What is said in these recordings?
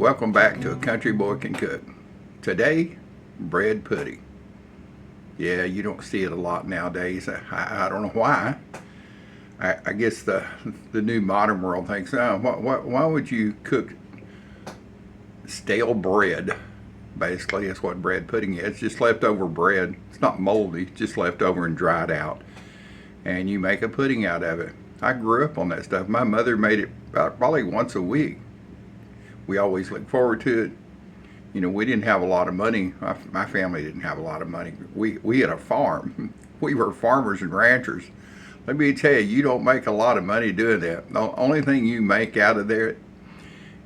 Welcome back to A Country Boy Can Cook. Today, bread pudding. Yeah, you don't see it a lot nowadays. I don't know why. I guess the new modern world thinks, oh, why would you cook stale bread? Basically, that's what bread pudding is. It's just leftover bread. It's not moldy, it's just leftover and dried out. And you make a pudding out of it. I grew up on that stuff. My mother made it probably once a week. We always look forward to it. You know, we didn't have a lot of money. My family didn't have a lot of money. We had a farm. We were farmers and ranchers. Let me tell you, you don't make a lot of money doing that. The only thing you make out of there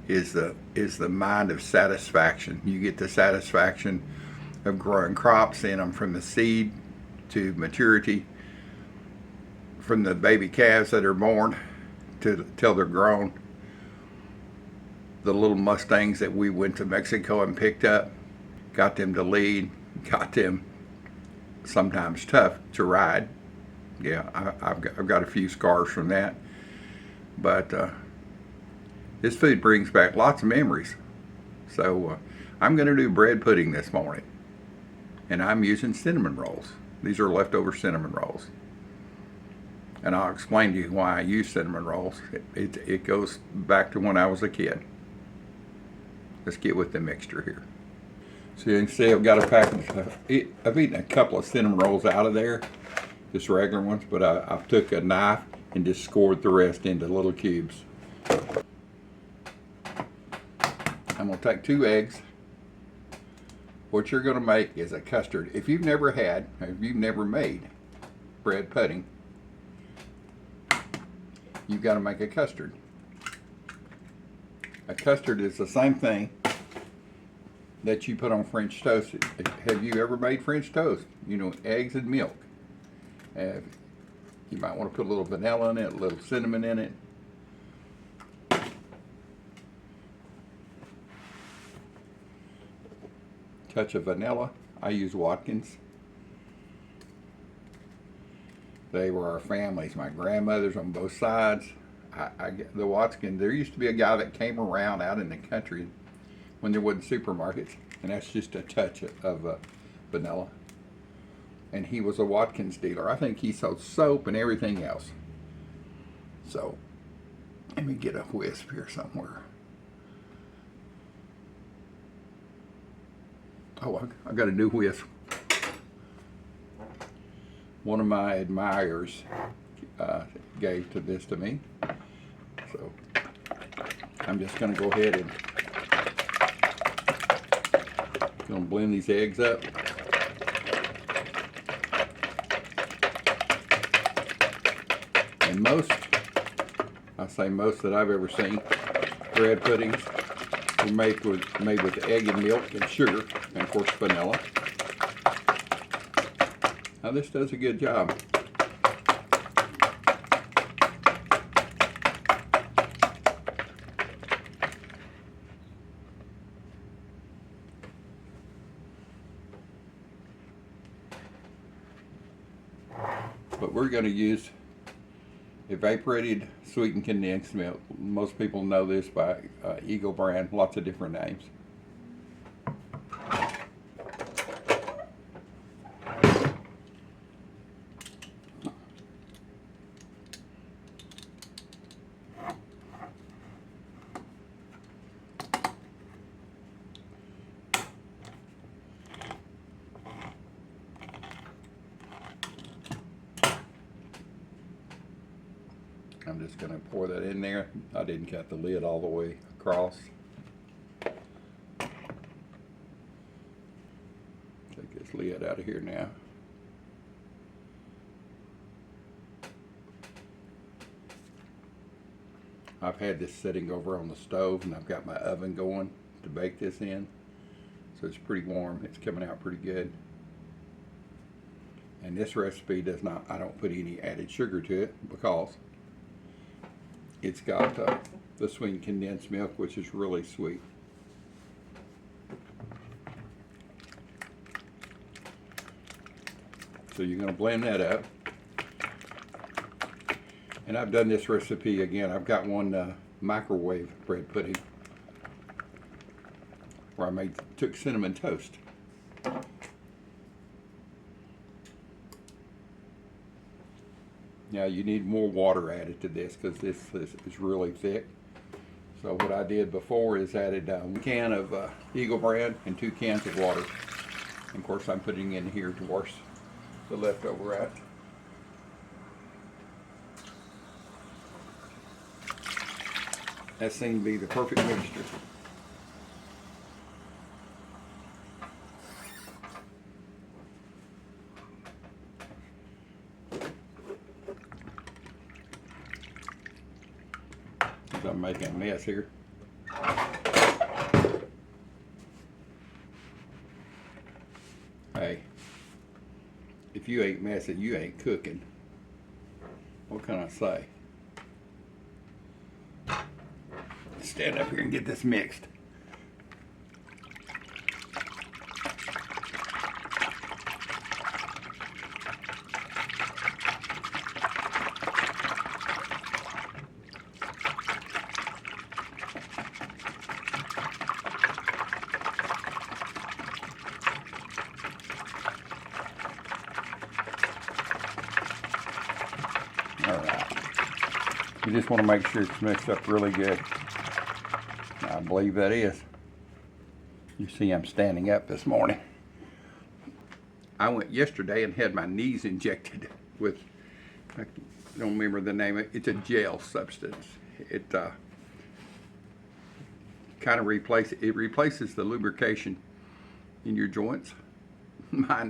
is the mind of satisfaction. You get the satisfaction of growing crops in them from the seed to maturity, from the baby calves that are born till they're grown. The little Mustangs that we went to Mexico and picked up, got them to lead, got them sometimes tough to ride. Yeah, I've got a few scars from that. But this food brings back lots of memories. So I'm going to do bread pudding this morning. And I'm using cinnamon rolls. These are leftover cinnamon rolls. And I'll explain to you why I use cinnamon rolls. It goes back to when I was a kid. Let's get with the mixture here. So you can see I've got a package. I've eaten a couple of cinnamon rolls out of there, just regular ones, but I took a knife and just scored the rest into little cubes. I'm going to take 2 eggs. What you're going to make is a custard. If you've never made bread pudding, you've got to make a custard. A custard is the same thing that you put on French toast. Have you ever made French toast? You know, eggs and milk. You might want to put a little vanilla in it, a little cinnamon in it. Touch of vanilla. I use Watkins. They were our families, my grandmothers on both sides. The Watkins, there used to be a guy that came around out in the country when there wasn't supermarkets, and that's just a touch of vanilla. And he was a Watkins dealer. I think he sold soap and everything else. So, let me get a whisk here somewhere. Oh, I got a new whisk. One of my admirers gave this to me. So I'm just going to go ahead and blend these eggs up. And most that I've ever seen bread puddings are made with egg and milk and sugar and of course vanilla. Now this does a good job. But we're going to use evaporated sweetened condensed milk. Most people know this by Eagle brand, lots of different names. I'm just going to pour that in there. I didn't cut the lid all the way across. Take this lid out of here now. I've had this sitting over on the stove and I've got my oven going to bake this in. So it's pretty warm. It's coming out pretty good. And this recipe does not, I don't put any added sugar to it because it's got the sweetened condensed milk, which is really sweet. So you're going to blend that up. And I've done this recipe again. I've got one microwave bread pudding. where I took cinnamon toast. Now you need more water added to this because this is really thick. So what I did before is added 1 can of Eagle brand and 2 cans of water. And of course I'm putting in here to wash the leftover out. That seemed to be the perfect mixture. I'm making a mess here. Hey, if you ain't messing, you ain't cooking. What can I say? Stand up here and get this mixed. You just want to make sure it's mixed up really good. I believe that is. You see I'm standing up this morning. I went yesterday and had my knees injected with, I don't remember the name of it, it's a gel substance. It kind of replaces the lubrication in your joints. My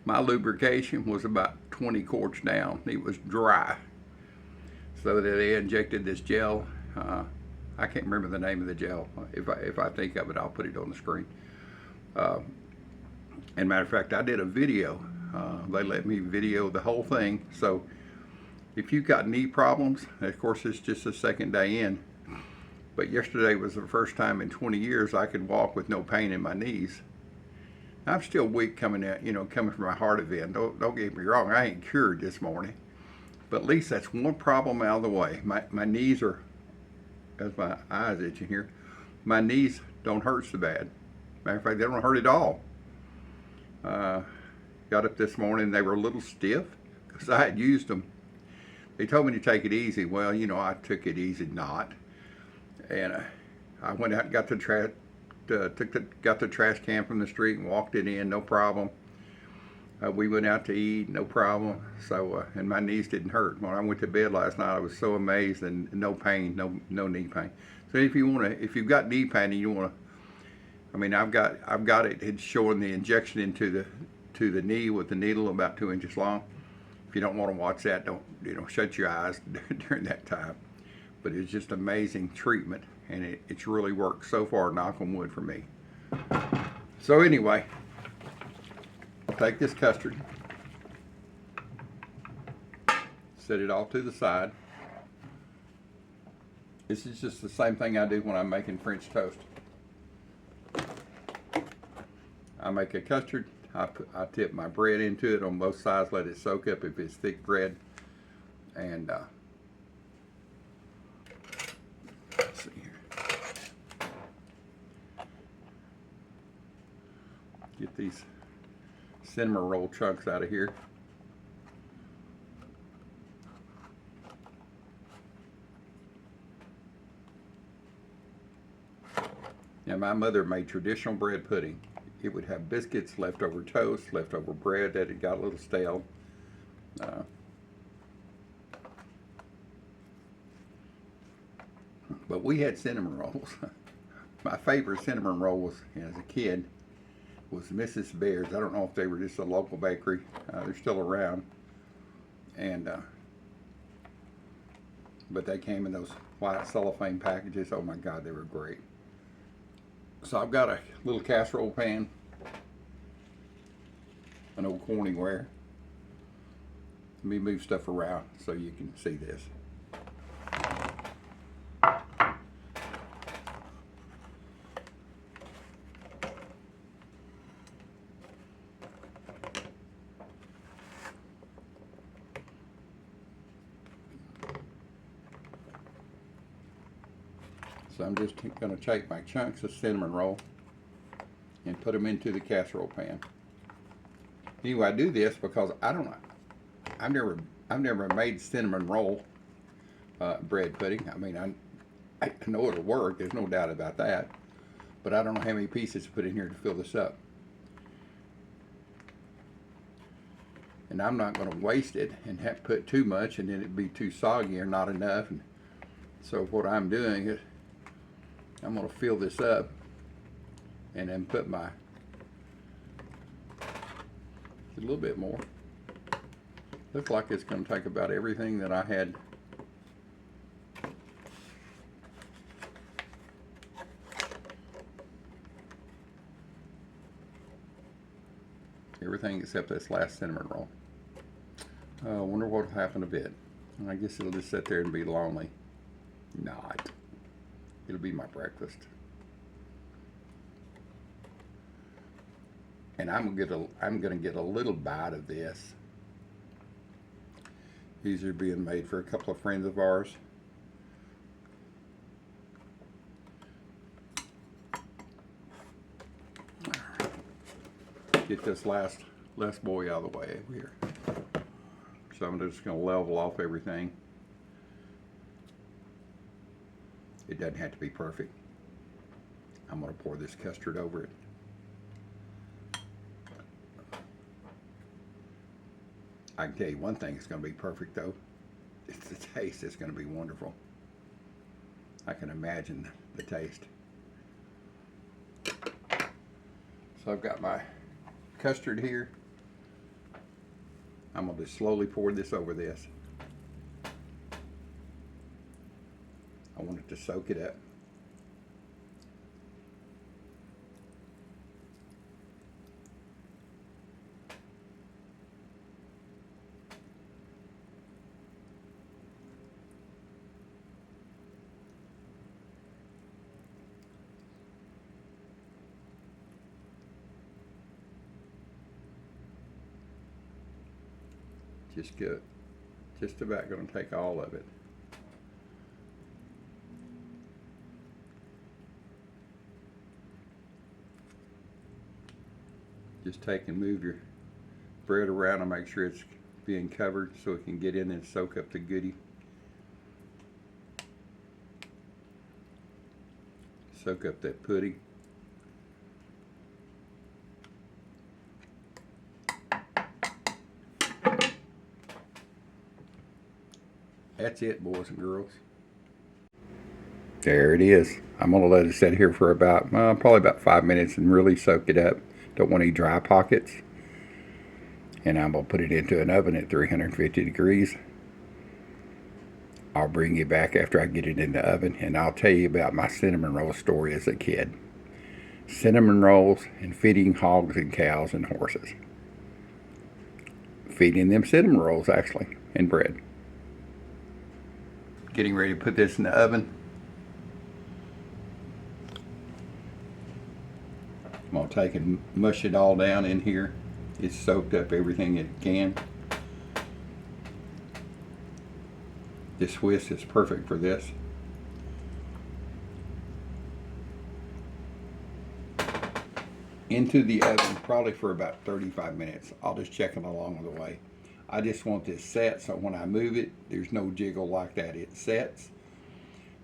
lubrication was about 20 quarts down. It was dry. So they injected this gel. I can't remember the name of the gel. If I think of it, I'll put it on the screen. And matter of fact, I did a video. They let me video the whole thing. So if you've got knee problems, of course it's just the second day in. But yesterday was the first time in 20 years I could walk with no pain in my knees. I'm still weak coming out, coming from my heart event. Don't get me wrong, I ain't cured this morning. But at least that's one problem out of the way. My knees are, as my eyes itching here, my knees don't hurt so bad. Matter of fact, they don't hurt at all. Got up this morning, they were a little stiff because I had used them. They told me to take it easy. Well, I took it easy not. And I went out and got the trash can from the street and walked it in, no problem. We went out to eat, no problem. So, and my knees didn't hurt. When I went to bed last night, I was so amazed, and no pain, no knee pain. So if you've got knee pain and you want to, I've got it. It's showing the injection into the knee with the needle about 2 inches long. If you don't want to watch that, don't shut your eyes during that time. But it's just amazing treatment, and it's really worked so far. Knock on wood for me. So anyway. Take this custard, set it off to the side. This is just the same thing I do when I'm making French toast. I make a custard, I tip my bread into it on both sides, let it soak up if it's thick bread, and let's see here. Get these cinnamon roll chunks out of here. Now my mother made traditional bread pudding. It would have biscuits, leftover toast, leftover bread that had got a little stale. But we had cinnamon rolls. My favorite cinnamon roll was, as a kid, was Mrs. Bear's. I don't know if they were just a local bakery. They're still around. And but they came in those white cellophane packages. Oh my God, they were great. So I've got a little casserole pan, an old Corningware. Let me move stuff around so you can see this. So I'm just going to take my chunks of cinnamon roll and put them into the casserole pan. Anyway, I do this because I've never made cinnamon roll bread pudding. I mean, I know it'll work. There's no doubt about that. But I don't know how many pieces to put in here to fill this up. And I'm not going to waste it and have to put too much, and then it'd be too soggy or not enough. And so what I'm doing is I'm going to fill this up and then put a little bit more. Looks like it's going to take about everything that I had. Everything except this last cinnamon roll. I wonder what will happen a bit. I guess it'll just sit there and be lonely. Not. It'll be my breakfast. And I'm gonna get a little bite of this. These are being made for a couple of friends of ours. Get this last boy out of the way over here. So I'm just going to level off everything. It doesn't have to be perfect. I'm going to pour this custard over it. I can tell you one thing that's going to be perfect though. It's the taste. It's going to be wonderful. I can imagine the taste. So I've got my custard here. I'm going to just slowly pour this over this. I want it to soak it up. Just good. Just about going to take all of it. Just take and move your bread around and make sure it's being covered so it can get in and soak up the goodie. Soak up that pudding. That's it, boys and girls. There it is. I'm going to let it sit here for about, probably about 5 minutes and really soak it up. Don't want any dry pockets. And I'm going to put it into an oven at 350 degrees. I'll bring you back after I get it in the oven and I'll tell you about my cinnamon roll story as a kid. Cinnamon rolls and feeding hogs and cows and horses. Feeding them cinnamon rolls actually, and bread. Getting ready to put this in the oven. I'm going to take and mush it all down in here. It's soaked up everything it can. This whisk is perfect for this. Into the oven probably for about 35 minutes. I'll just check it along the way. I just want this set so when I move it, there's no jiggle like that. It sets.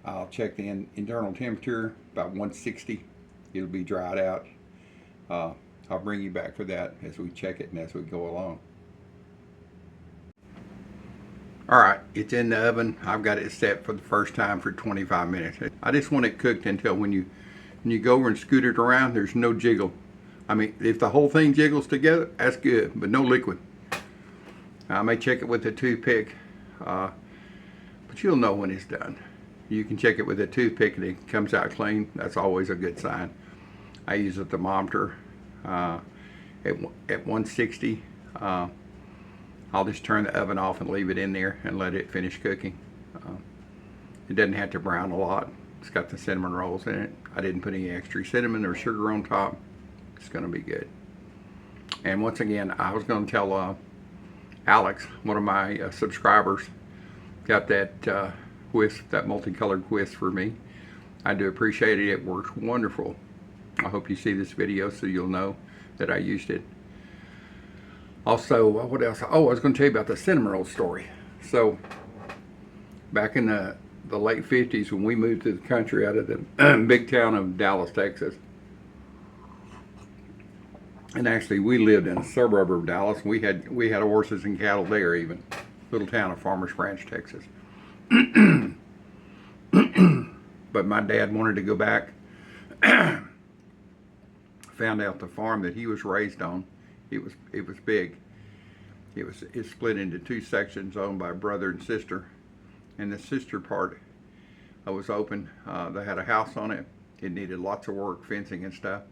I'll check the internal temperature, about 160. It'll be dried out. I'll bring you back for that as we check it and as we go along. Alright, it's in the oven. I've got it set for the first time for 25 minutes. I just want it cooked until when you go over and scoot it around, there's no jiggle. I mean, if the whole thing jiggles together, that's good, but no liquid. I may check it with a toothpick, but you'll know when it's done. You can check it with a toothpick and it comes out clean. That's always a good sign. I use a thermometer at 160. I'll just turn the oven off and leave it in there and let it finish cooking. It doesn't have to brown a lot. It's got the cinnamon rolls in it. I didn't put any extra cinnamon or sugar on top. It's going to be good. And once again, I was going to tell Alex, one of my subscribers, got that whisk, that multicolored whisk for me. I do appreciate it. It works wonderful. I hope you see this video so you'll know that I used it. Also, what else? Oh, I was going to tell you about the cinnamon roll story. So, back in the late 50s, when we moved to the country out of the big town of Dallas, Texas, and actually we lived in a suburb of Dallas. We had horses and cattle there, even little town of Farmers Branch, Texas. But my dad wanted to go back. Found out the farm that he was raised on, it was big. It's split into two sections owned by a brother and sister, and the sister part was open. They had a house on it. It needed lots of work, fencing and stuff.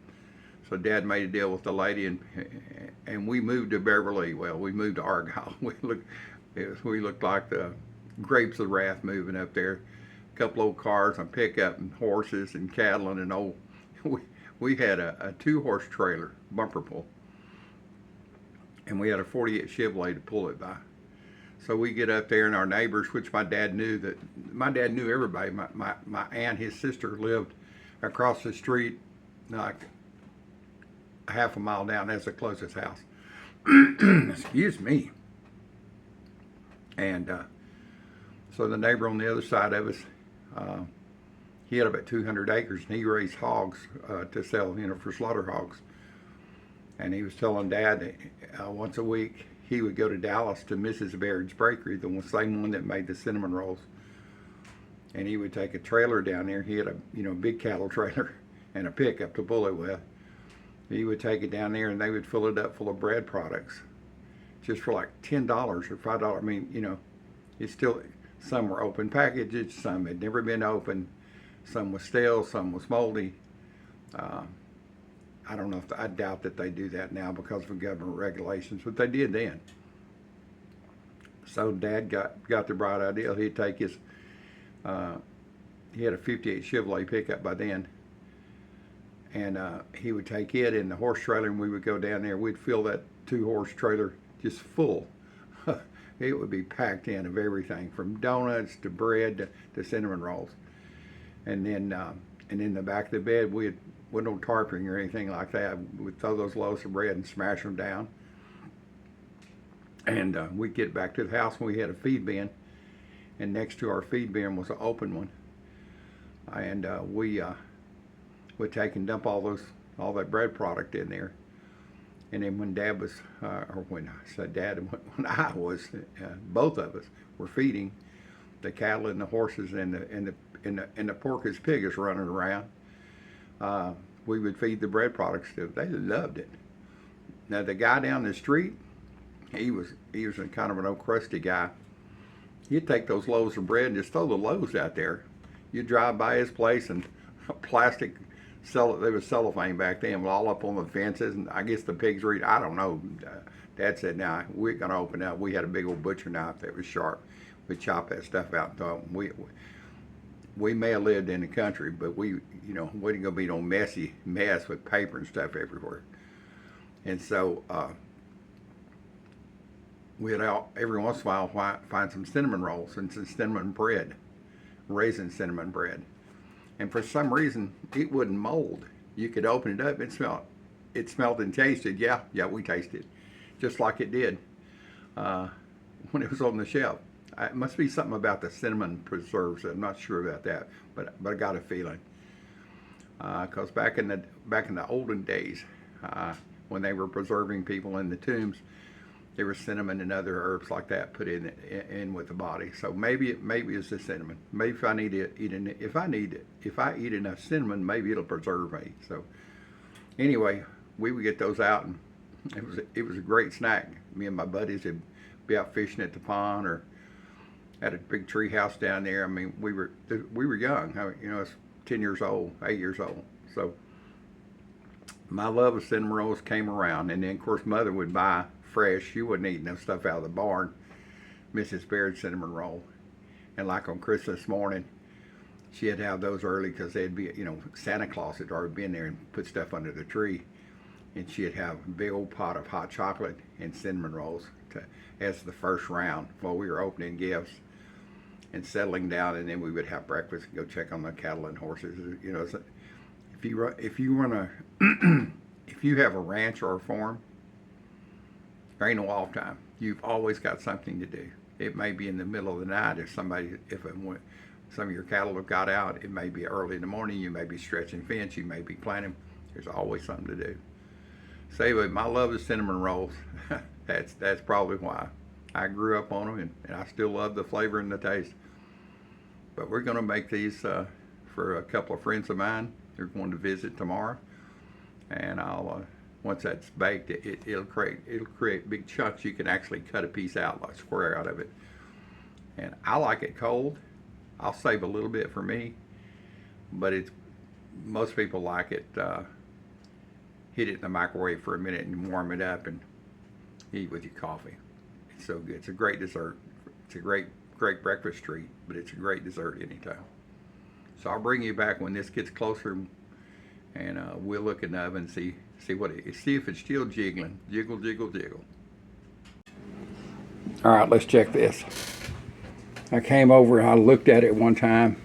So Dad made a deal with the lady, and we moved to Beverly. Well, we moved to Argyle. We looked like the grapes of wrath moving up there. A couple old cars, a pickup, and horses and cattle, and an old. We had a 2-horse trailer, bumper pull, and we had a 48 Chevrolet to pull it by. So we get up there, and our neighbors, which my dad knew everybody. My aunt, his sister, lived across the street, like a half a mile down. That's the closest house. Excuse me. And so the neighbor on the other side of us, he had about 200 acres, and he raised hogs to sell, for slaughter hogs. And he was telling Dad that once a week he would go to Dallas to Mrs. Baird's Bakery, the same one that made the cinnamon rolls. And he would take a trailer down there. He had a big cattle trailer and a pickup to pull it with. He would take it down there, and they would fill it up full of bread products, just for like $10 or $5. I mean, it's still, some were open packages, some had never been opened. Some was stale, some was moldy. I don't know I doubt that they do that now because of government regulations, but they did then. So Dad got the bright idea. He'd take his, he had a 58 Chevrolet pickup by then, and he would take it in the horse trailer, and we would go down there. We'd fill that 2-horse trailer just full. It would be packed in of everything from donuts to bread to cinnamon rolls. And then in the back of the bed, with no tarping or anything like that, we'd throw those loaves of bread and smash them down. And we'd get back to the house, and we had a feed bin, and next to our feed bin was an open one. And we would take and dump all that bread product in there. And then when Dad was, or when I said Dad, when I was, both of us were feeding the cattle and the horses and the pork as pig is running around, we would feed the bread products to them. They loved it. Now the guy down the street, he was a kind of an old crusty guy. He'd take those loaves of bread and just throw the loaves out there. You'd drive by his place, and plastic, they was cellophane back then, all up on the fences, and I guess the pigs were eating. I don't know. Dad said, "Now we're gonna open up." We had a big old butcher knife that was sharp. We'd chop that stuff out and throw it. We may have lived in the country, but we wasn't gonna be no messy mess with paper and stuff everywhere. And so we'd every once in a while find some cinnamon rolls and some cinnamon bread, raisin cinnamon bread. And for some reason, it wouldn't mold. You could open it up and smell it. It smelled and tasted. Yeah, we tasted, just like it did when it was on the shelf. It must be something about the cinnamon preserves. I'm not sure about that, but I got a feeling. Because back in the olden days, when they were preserving people in the tombs, there was cinnamon and other herbs like that put in with the body. So maybe it's the cinnamon. Maybe if I eat enough cinnamon, maybe it'll preserve me. So anyway, we would get those out, and it was a great snack. Me and my buddies would be out fishing at the pond or at a big tree house down there. I mean, we were young. I mean, it's 10 years old, 8 years old. So my love of cinnamon rolls came around, and then of course Mother would buy fresh. She wouldn't eat no stuff out of the barn. Mrs. Baird's cinnamon roll, and like on Christmas morning, she'd have those early because they'd be, Santa Claus had already been there and put stuff under the tree, and she'd have a big old pot of hot chocolate and cinnamon rolls as the first round while we were opening gifts. and settling down, and then we would have breakfast and go check on the cattle and horses. You know, so if you run a if you have a ranch or a farm, there ain't no off time. You've always got something to do. It may be in the middle of the night if some of your cattle have got out. It may be early in the morning. You may be stretching fence. You may be planting. There's always something to do. So anyway, my love is cinnamon rolls. That's probably why I grew up on them, and I still love the flavor and the taste. But we're going to make these for a couple of friends of mine. They're going to visit tomorrow, and I'll once that's baked, it'll create big chunks. You can actually cut a piece out, like square out of it. And I like it cold. I'll save a little bit for me, but most people like it. Heat it in the microwave for a minute and warm it up and eat with your coffee. It's so good. It's a great dessert. It's a great breakfast treat, but it's a great dessert anytime. So I'll bring you back when this gets closer, and we'll look in the oven and see if it's still jiggling. Jiggle, jiggle, jiggle. All right, let's check this. I came over and I looked at it one time,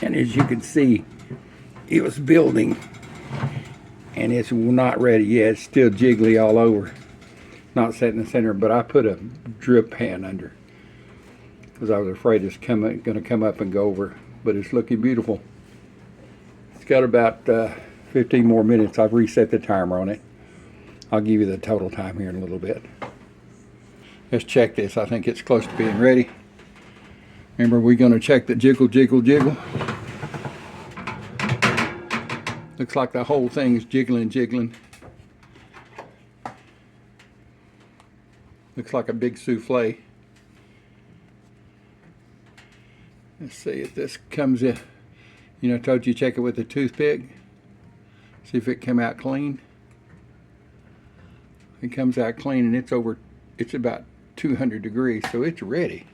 and as you can see, it was building, and it's not ready yet. It's still jiggly all over. Not set in the center, but I put a drip pan under because I was afraid it's going to come up and go over. But it's looking beautiful. It's got about 15 more minutes. I've reset the timer on it. I'll give you the total time here in a little bit. Let's check this. I think it's close to being ready. Remember, we're going to check the jiggle, jiggle, jiggle. Looks like the whole thing is jiggling, jiggling. Looks like a big souffle. Let's see if this comes in. You know, I told you check it with a toothpick. See if it come out clean. It comes out clean, and it's about 200 degrees, so it's ready.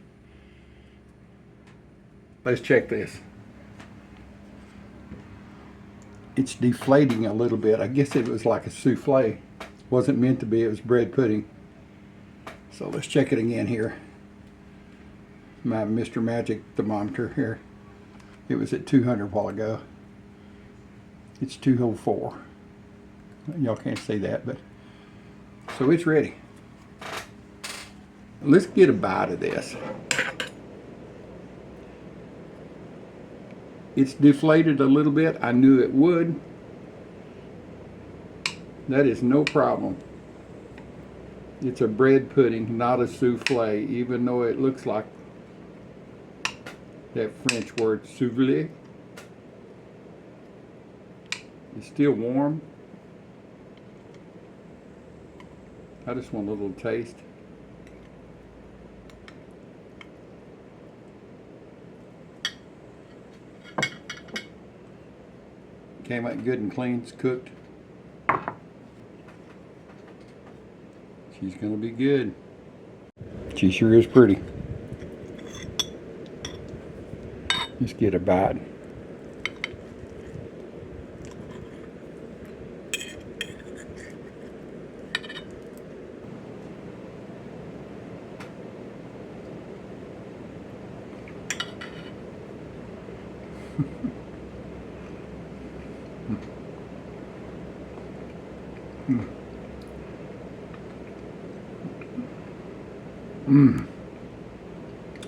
Let's check this. It's deflating a little bit. I guess it was like a souffle. Wasn't meant to be, it was bread pudding. So let's check it again here. My Mr. Magic thermometer here. It was at 200 a while ago. It's 204. Y'all can't see that, but so it's ready. Let's get a bite of this. It's deflated a little bit. I knew it would. That is no problem. It's a bread pudding, not a souffle, even though it looks like that French word souffle. It's still warm. I just want a little taste. Came out good and clean. It's cooked. She's gonna be good. She sure is pretty. Let's get a bite.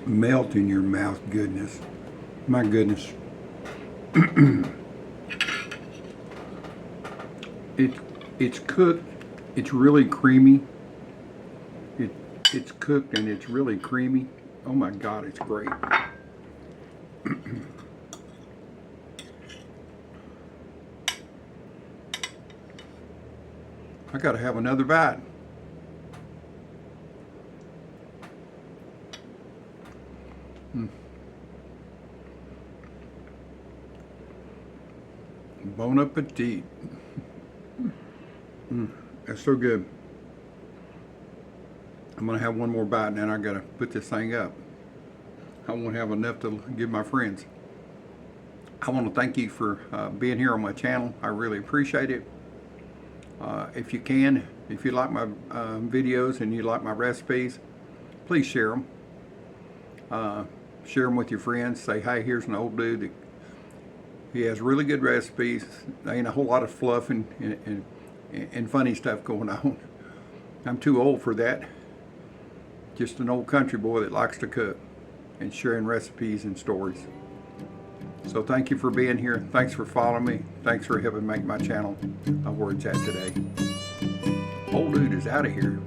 Melt in your mouth goodness. My goodness. It's cooked. It's really creamy. It's cooked and it's really creamy. Oh my God, it's great. I gotta have another bite. Bon appetit. That's so good. I'm gonna have one more bite and then I gotta put this thing up. I won't have enough to give my friends. I want to thank you for being here on my channel. I really appreciate it. If you can, if you like my videos and you like my recipes, please share them. share them with your friends. Say, hey, here's an old dude that he has really good recipes. There ain't a whole lot of fluff and funny stuff going on. I'm too old for that. Just an old country boy that likes to cook and sharing recipes and stories. So thank you for being here. Thanks for following me. Thanks for helping make my channel where it's at today. Old dude is out of here.